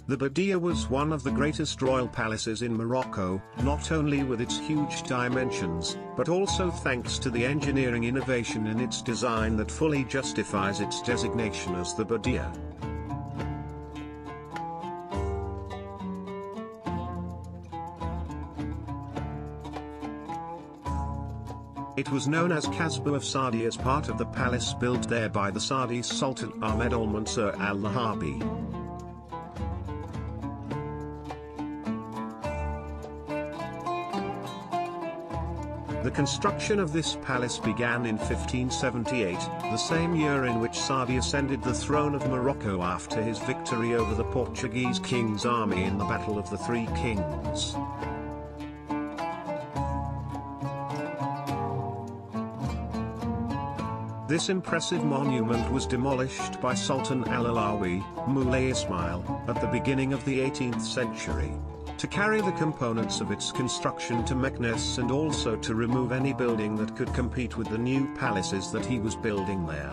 The Badia was one of the greatest royal palaces in Morocco, not only with its huge dimensions, but also thanks to the engineering innovation in its design that fully justifies its designation as the Badia. It was known as Kasbah of Saadi as part of the palace built there by the Saadi Sultan Ahmed al-Mansur al-Lahabi. The construction of this palace began in 1578, the same year in which Saadi ascended the throne of Morocco after his victory over the Portuguese king's army in the Battle of the Three Kings. This impressive monument was demolished by Sultan al-Alawi, Moulay Ismail, at the beginning of the 18th century, to carry the components of its construction to Meknes and also to remove any building that could compete with the new palaces that he was building there.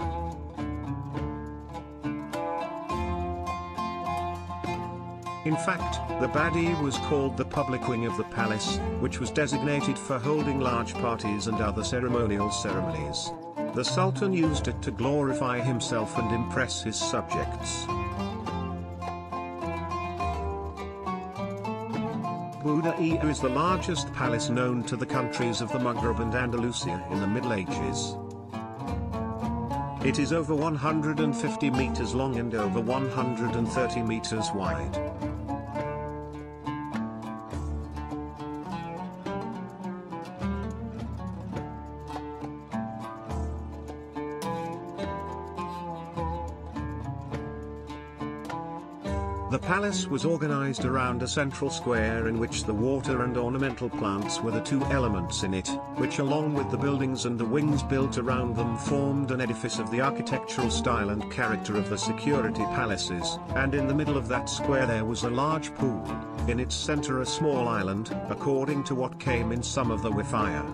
In fact, the Badi was called the public wing of the palace, which was designated for holding large parties and other ceremonial ceremonies. The Sultan used it to glorify himself and impress his subjects. Boudaïa is the largest palace known to the countries of the Maghreb and Andalusia in the Middle Ages. It is over 150 meters long and over 130 meters wide. The palace was organized around a central square in which the water and ornamental plants were the two elements in it, which along with the buildings and the wings built around them formed an edifice of the architectural style and character of the security palaces, and in the middle of that square there was a large pool, in its center a small island, according to what came in some of the Wifaya.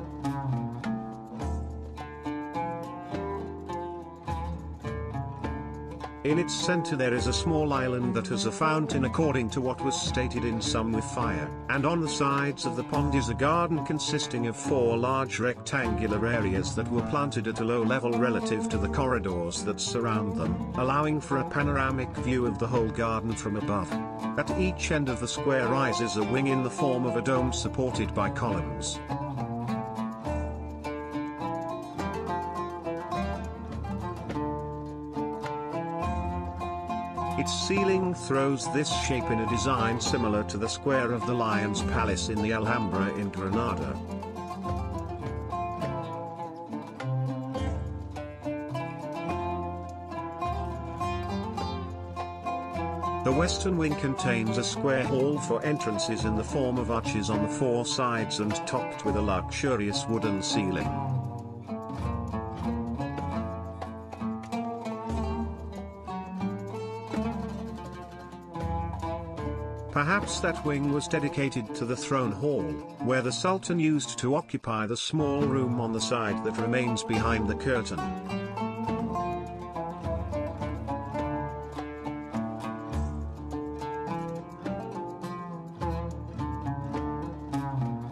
In its center there is a small island that has a fountain according to what was stated in some Wifaya, and on the sides of the pond is a garden consisting of 4 large rectangular areas that were planted at a low level relative to the corridors that surround them, allowing for a panoramic view of the whole garden from above. At each end of the square rises a wing in the form of a dome supported by columns. Its ceiling throws this shape in a design similar to the square of the Lion's Palace in the Alhambra in Granada. The western wing contains a square hall for entrances in the form of arches on the 4 sides and topped with a luxurious wooden ceiling. Perhaps that wing was dedicated to the throne hall, where the Sultan used to occupy the small room on the side that remains behind the curtain.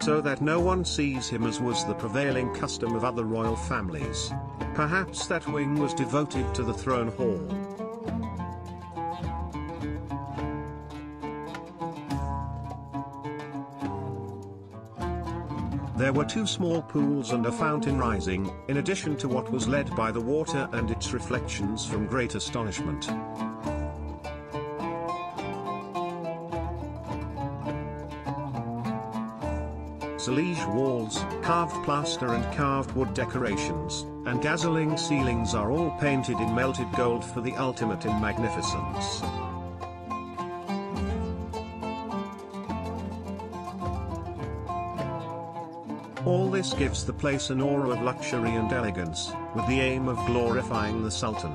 So that no one sees him, as was the prevailing custom of other royal families. Perhaps that wing was devoted to the throne hall. There were 2 small pools and a fountain rising, in addition to what was led by the water and its reflections from great astonishment. Zallige walls, carved plaster and carved wood decorations, and dazzling ceilings are all painted in melted gold for the ultimate in magnificence. All this gives the place an aura of luxury and elegance, with the aim of glorifying the Sultan.